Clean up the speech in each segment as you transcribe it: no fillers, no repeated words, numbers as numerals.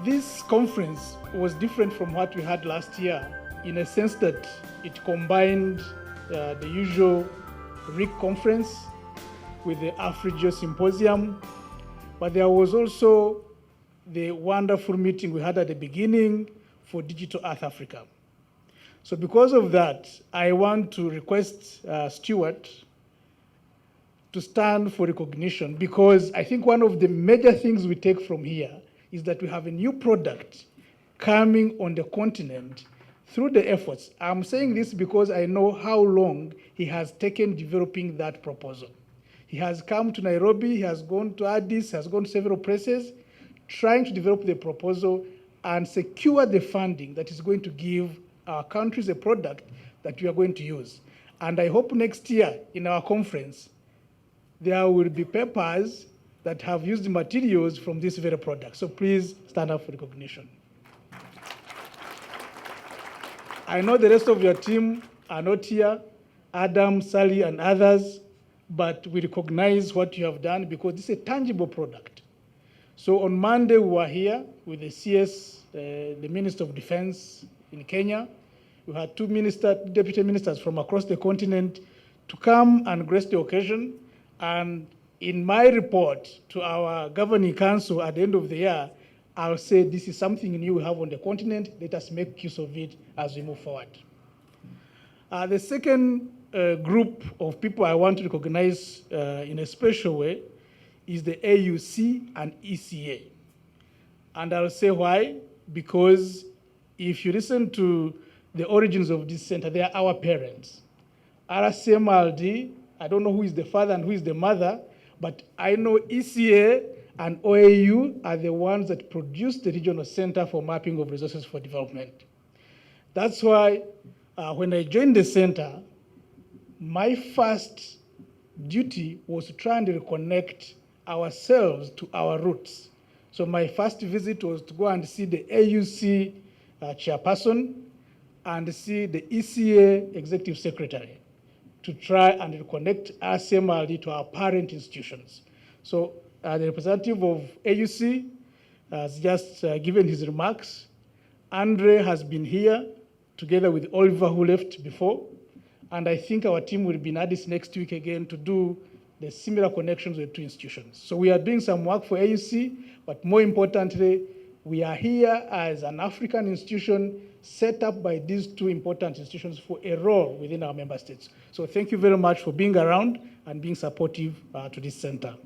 This conference was different from what we had last year in a sense that it combined the usual RIC conference with the AfriGeo Symposium, but there was also the wonderful meeting we had at the beginning for Digital Earth Africa. So because of that, I want to request Stuart to stand for recognition, because I think one of the major things we take from here is that we have a new product coming on the continent through the efforts. I'm saying this because I know how long he has taken developing that proposal. He has come to Nairobi, he has gone to Addis, has gone to several places, trying to develop the proposal and secure the funding that is going to give our countries a product that we are going to use. And I hope next year in our conference, there will be papers that have used materials from this very product. So please stand up for recognition. I know the rest of your team are not here, Adam, Sally, and others, but we recognize what you have done because this is a tangible product. So on Monday, we were here with the CS, the Minister of Defense in Kenya. We had two deputy ministers from across the continent to come and grace the occasion. And in my report to our governing council at the end of the year, I'll say this is something new we have on the continent. Let us make use of it as we move forward. The second group of people I want to recognize in a special way is the AUC and ECA. And I'll say why, because if you listen to the origins of this center, they are our parents. RCMRD, I don't know who is the father and who is the mother, but I know ECA and OAU are the ones that produced the Regional Center for Mapping of Resources for Development. That's why when I joined the center, my first duty was to try and reconnect ourselves to our roots. So my first visit was to go and see the AUC chairperson and see the ECA executive secretary to try and reconnect RCMRD to our parent institutions. So the representative of AUC has just given his remarks. Andre has been here together with Oliver, who left before. And I think our team will be in Addis next week again to do the similar connections with two institutions. So we are doing some work for AUC, but more importantly, we are here as an African institution set up by these two important institutions for a role within our member states. So thank you very much for being around and being supportive to this center.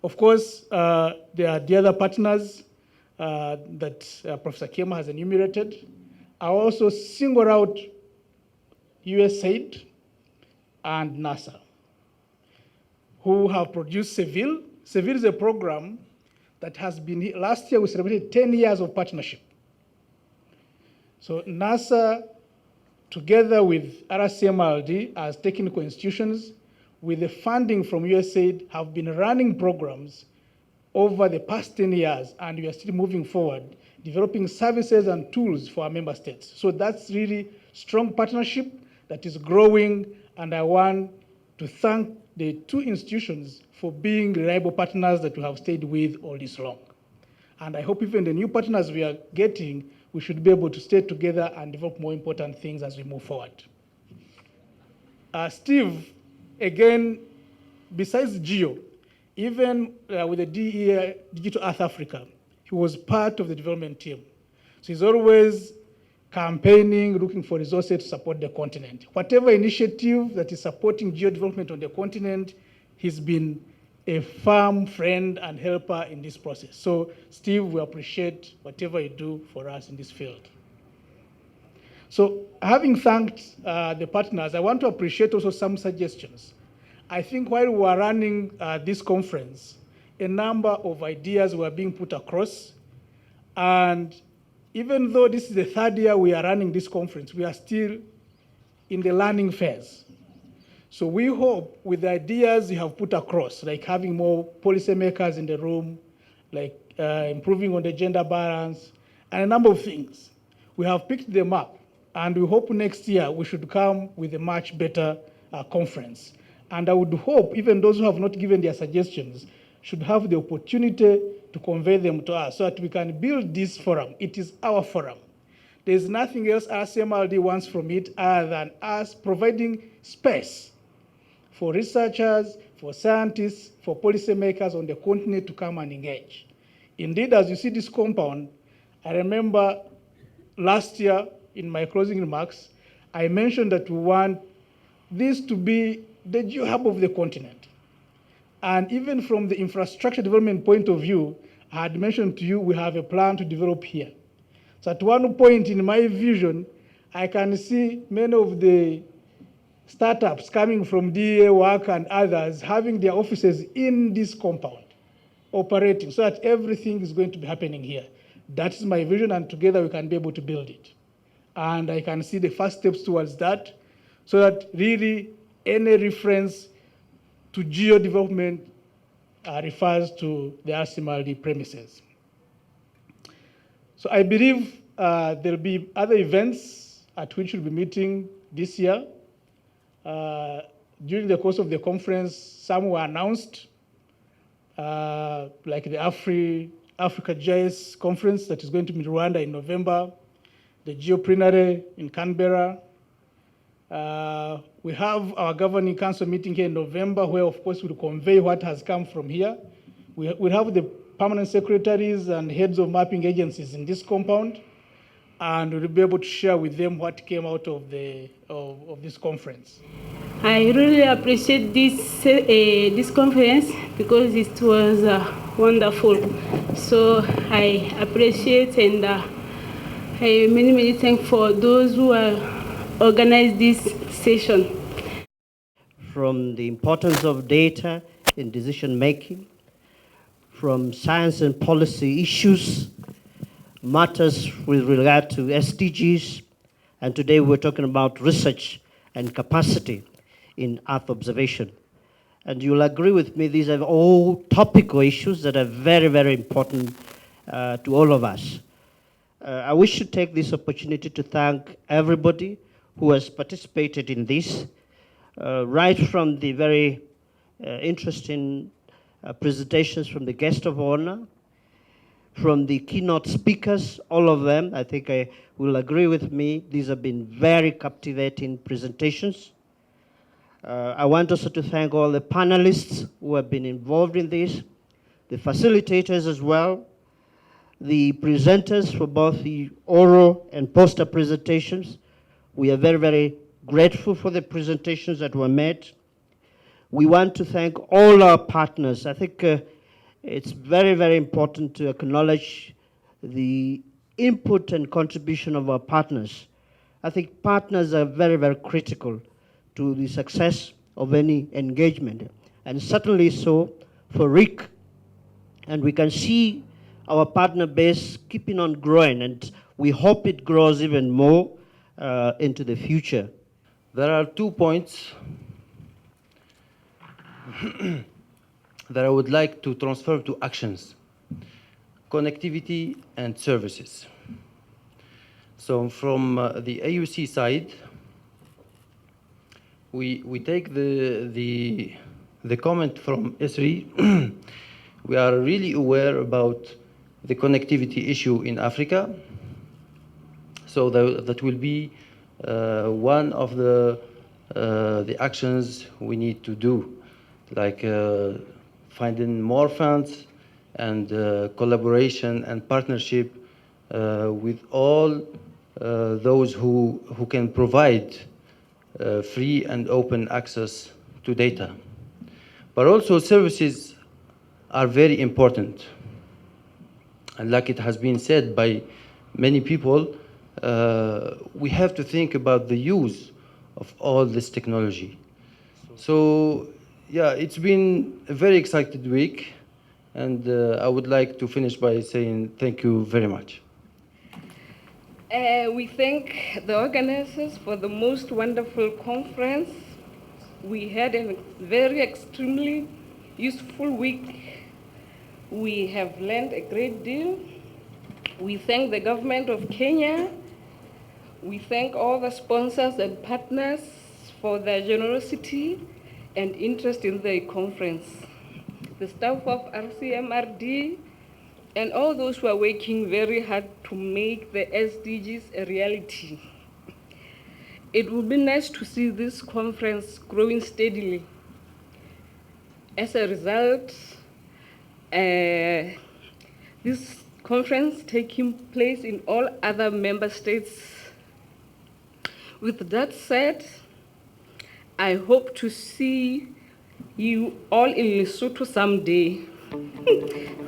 Of course, there are the other partners that Professor Kema has enumerated. I also single out USAID and NASA, who have produced Seville. Seville is a program that has been, last year we celebrated 10 years of partnership. So NASA, together with RCMRD as technical institutions, with the funding from USAID, have been running programs over the past 10 years, and we are still moving forward, developing services and tools for our member states. So that's really strong partnership that is growing, and I want to thank the two institutions for being reliable partners that we have stayed with all this long. And I hope even the new partners we are getting, we should be able to stay together and develop more important things as we move forward. Steve, again, besides Geo, even with the DEA, Digital Earth Africa, he was part of the development team. So he's always campaigning, looking for resources to support the continent. Whatever initiative that is supporting geo-development on the continent, he's been a firm friend and helper in this process. So Steve, we appreciate whatever you do for us in this field. So having thanked the partners, I want to appreciate also some suggestions. I think while we were running this conference, a number of ideas were being put across. And even though this is the third year we are running this conference, we are still in the learning phase. So we hope with the ideas you have put across, like having more policymakers in the room, like improving on the gender balance, and a number of things, we have picked them up. And we hope next year we should come with a much better conference. And I would hope even those who have not given their suggestions should have the opportunity to convey them to us so that we can build this forum. It is our forum. There's nothing else RCMRD wants from it other than us providing space for researchers, for scientists, for policymakers on the continent to come and engage. Indeed, as you see this compound, I remember last year in my closing remarks, I mentioned that we want this to be the geo-hub of the continent. And even from the infrastructure development point of view, I had mentioned to you we have a plan to develop here. So at one point in my vision, I can see many of the startups coming from DA work and others having their offices in this compound, operating, so that everything is going to be happening here. That is my vision, and together we can be able to build it. And I can see the first steps towards that, so that really any reference to geo-development refers to the RCMRD premises. So I believe there'll be other events at which we'll be meeting this year. During the course of the conference, some were announced, like the Africa GIS conference that is going to be in Rwanda in November, the Geoplenary in Canberra. We have our governing council meeting here in November, where of course we'll convey what has come from here. We'll have the permanent secretaries and heads of mapping agencies in this compound, and we'll be able to share with them what came out of this conference. I really appreciate this conference because it was wonderful. So I appreciate and many thanks for those who organized this session. From the importance of data in decision making, from science and policy issues, matters with regard to SDGs, and today we're talking about research and capacity in Earth observation. And you'll agree with me, these are all topical issues that are very, very important to all of us. I wish to take this opportunity to thank everybody who has participated in this, right from the very interesting presentations from the guest of honor, from the keynote speakers, all of them. I think I will agree with me. These have been very captivating presentations. I want also to thank all the panelists who have been involved in this, the facilitators as well, the presenters for both the oral and poster presentations. We are very, very grateful for the presentations that were made. We want to thank all our partners. I think it's very, very important to acknowledge the input and contribution of our partners. I think partners are very, very critical to the success of any engagement, and certainly so for RIC. And we can see our partner base keeping on growing, and we hope it grows even more into the future. There are 2 points that I would like to transfer to actions: connectivity and services. So from the AUC side, we take the comment from ESRI. We are really aware about the connectivity issue in Africa. So that will be one of the actions we need to do, like finding more funds and collaboration and partnership with all those who can provide free and open access to data. But also services are very important. And like it has been said by many people, we have to think about the use of all this technology. So yeah, it's been a very exciting week, and I would like to finish by saying thank you very much. We thank the organizers for the most wonderful conference. We had a very extremely useful week. We have learned a great deal. We thank the government of Kenya. We thank all the sponsors and partners for their generosity and interest in the conference. The staff of RCMRD, and all those who are working very hard to make the SDGs a reality. It would be nice to see this conference growing steadily. As a result, this conference taking place in all other member states. With that said, I hope to see you all in Lesotho someday.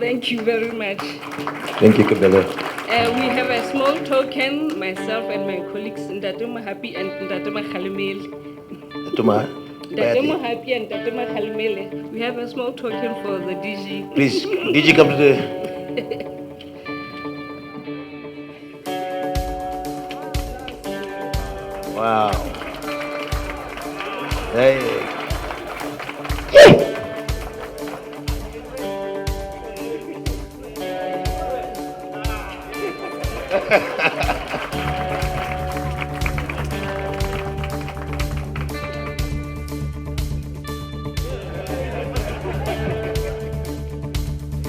Thank you very much. Thank you, Kabele. We have a small token, myself and my colleagues, Ndate Mohapi and Ndate Makhalemele. Ndate Mohapi and Ndate Makhalemele. We have a small token for the DG. Please, DG, come to the... Wow. Hey.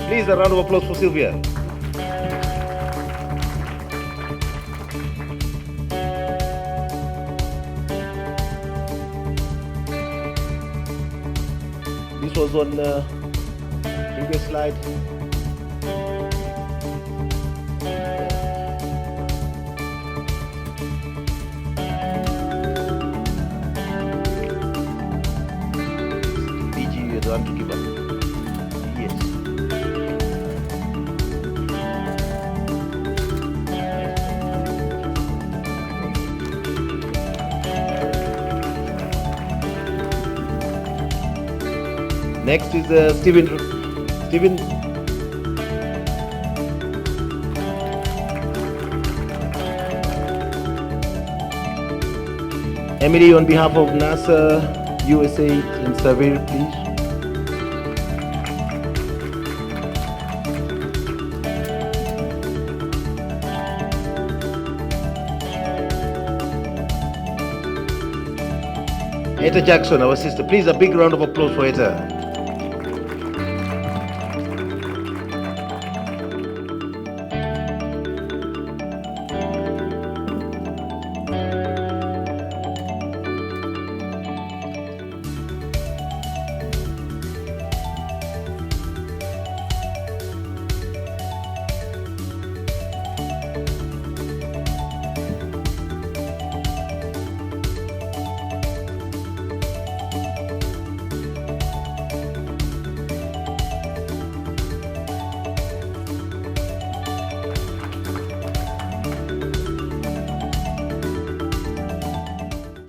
Please, a round of applause for Sylvia. This was on the previous slide. DG, you don't want to give up. Yes. Next is Stephen. Emily, on behalf of NASA, USA, and Survey, please. Etta Jackson, our sister. Please, a big round of applause for Etta.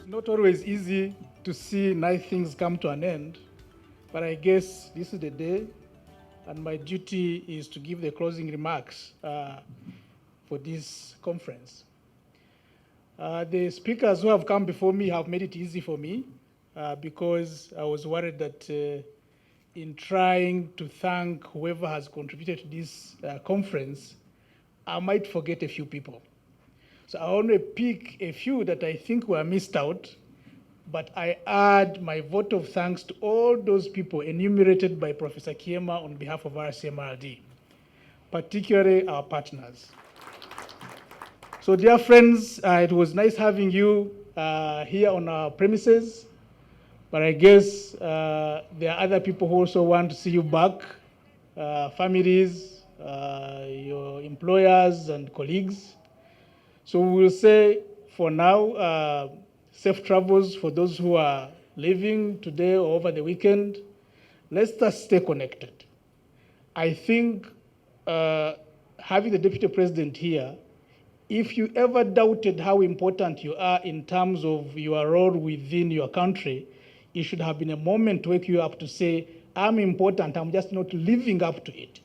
Not always easy to see nice things come to an end, but I guess this is the day, and my duty is to give the closing remarks for this conference. The speakers who have come before me have made it easy for me because I was worried that in trying to thank whoever has contributed to this conference, I might forget a few people. So I want to pick a few that I think were missed out, but I add my vote of thanks to all those people enumerated by Professor Kiema on behalf of RCMRD, particularly our partners. So dear friends, it was nice having you here on our premises, but I guess there are other people who also want to see you back, families, your employers and colleagues. So we will say for now, safe travels for those who are leaving today or over the weekend. Let's just stay connected. I think having the Deputy President here, if you ever doubted how important you are in terms of your role within your country, it should have been a moment to wake you up to say, I'm important, I'm just not living up to it.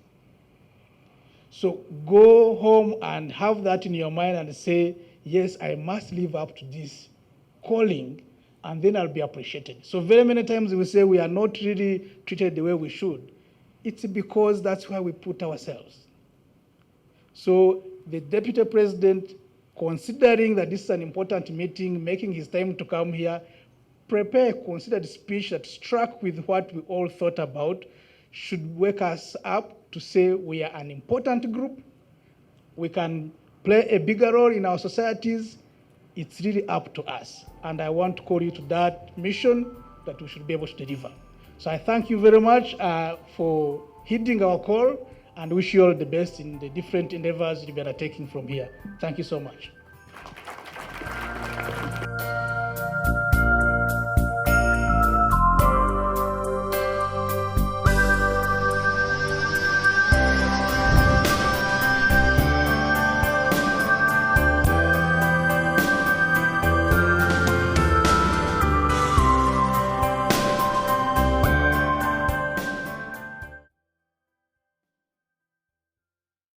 So go home and have that in your mind and say, yes, I must live up to this calling, and then I'll be appreciated. So very many times we say we are not really treated the way we should. It's because that's where we put ourselves. So the Deputy President, considering that this is an important meeting, making his time to come here, prepare a considered speech that struck with what we all thought about, should wake us up to say we are an important group. We can play a bigger role in our societies. It's really up to us. And I want to call you to that mission that we should be able to deliver. So I thank you very much for heeding our call and wish you all the best in the different endeavors you'll be undertaking from here. Thank you so much.